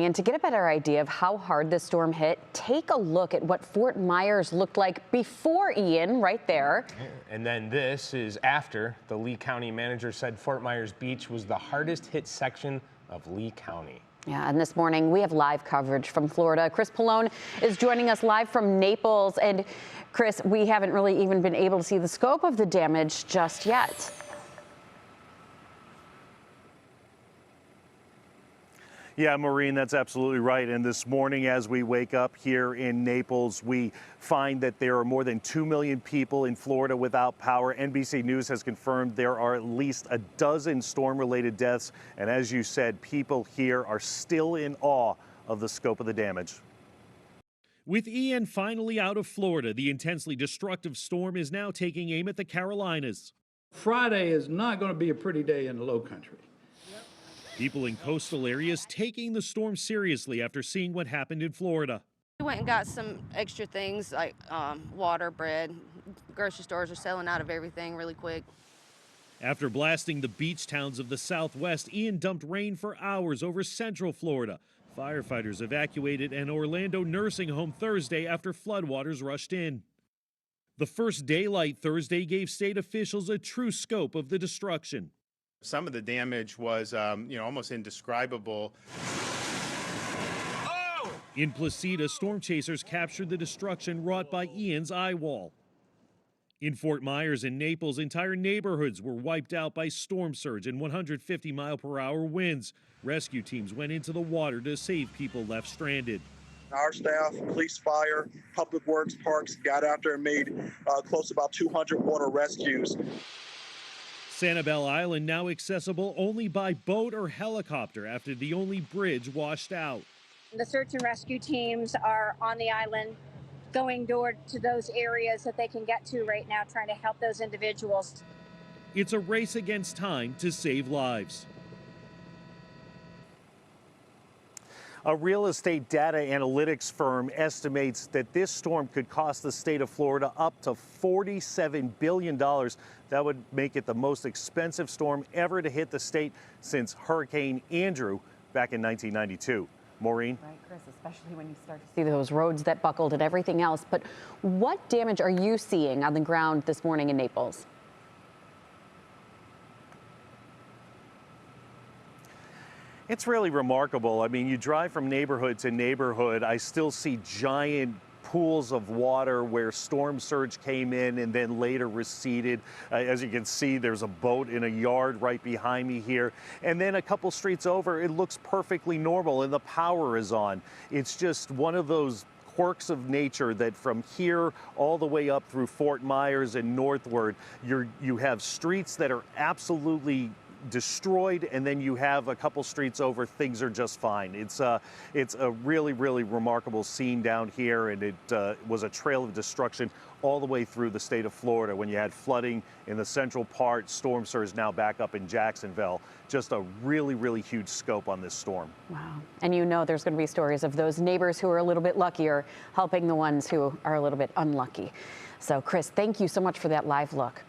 And to get a better idea of how hard this storm hit, take a look at what Fort Myers looked like before Ian, right there. And then this is after. The Lee County manager said Fort Myers Beach was the hardest hit section of Lee County. Yeah, and this morning we have live coverage from Florida. Chris Pallone is joining us live from Naples. And Chris, we haven't really even been able to see the scope of the damage just yet. Yeah, Maureen, that's absolutely right. And this morning, as we wake up here in Naples, we find that there are more than 2 million people in Florida without power. NBC News has confirmed there are at least a dozen storm-related deaths. And as you said, people here are still in awe of the scope of the damage. With Ian finally out of Florida, the intensely destructive storm is now taking aim at the Carolinas. Friday is not going to be a pretty day in the Low Country. People in coastal areas taking the storm seriously after seeing what happened in Florida. We went and got some extra things like water, bread. Grocery stores are selling out of everything really quick. After blasting the beach towns of the Southwest, Ian dumped rain for hours over central Florida. Firefighters evacuated an Orlando nursing home Thursday after floodwaters rushed in. The first daylight Thursday gave state officials a true scope of the destruction. Some of the damage was, almost indescribable. In Placida, storm chasers captured the destruction wrought by Ian's eye wall. In Fort Myers and Naples, entire neighborhoods were wiped out by storm surge and 150-mile-per-hour winds. Rescue teams went into the water to save people left stranded. Our staff, police, fire, public works, parks got out there and made close to about 200 water rescues. Sanibel Island now accessible only by boat or helicopter after the only bridge washed out. The search and rescue teams are on the island going door to those areas that they can get to right now, trying to help those individuals. It's a race against time to save lives. A real estate data analytics firm estimates that this storm could cost the state of Florida up to $47 billion. That would make it the most expensive storm ever to hit the state since Hurricane Andrew back in 1992. Maureen? Right, Chris, especially when you start to see those roads that buckled and everything else. But what damage are you seeing on the ground this morning in Naples? It's really remarkable. I mean, you drive from neighborhood to neighborhood. I still see giant pools of water where storm surge came in and then later receded. As you can see, there's a boat in a yard right behind me here. And then a couple streets over, it looks perfectly normal and the power is on. It's just one of those quirks of nature that from here all the way up through Fort Myers and northward, you have streets that are absolutely destroyed, and then you have a couple streets over, things are just fine. It's a really, really remarkable scene down here, and it was a trail of destruction all the way through the state of Florida when you had flooding in the central part, storm surge now back up in Jacksonville. Just a really, really huge scope on this storm. Wow. And you know there's going to be stories of those neighbors who are a little bit luckier helping the ones who are a little bit unlucky. So, Chris, thank you so much for that live look.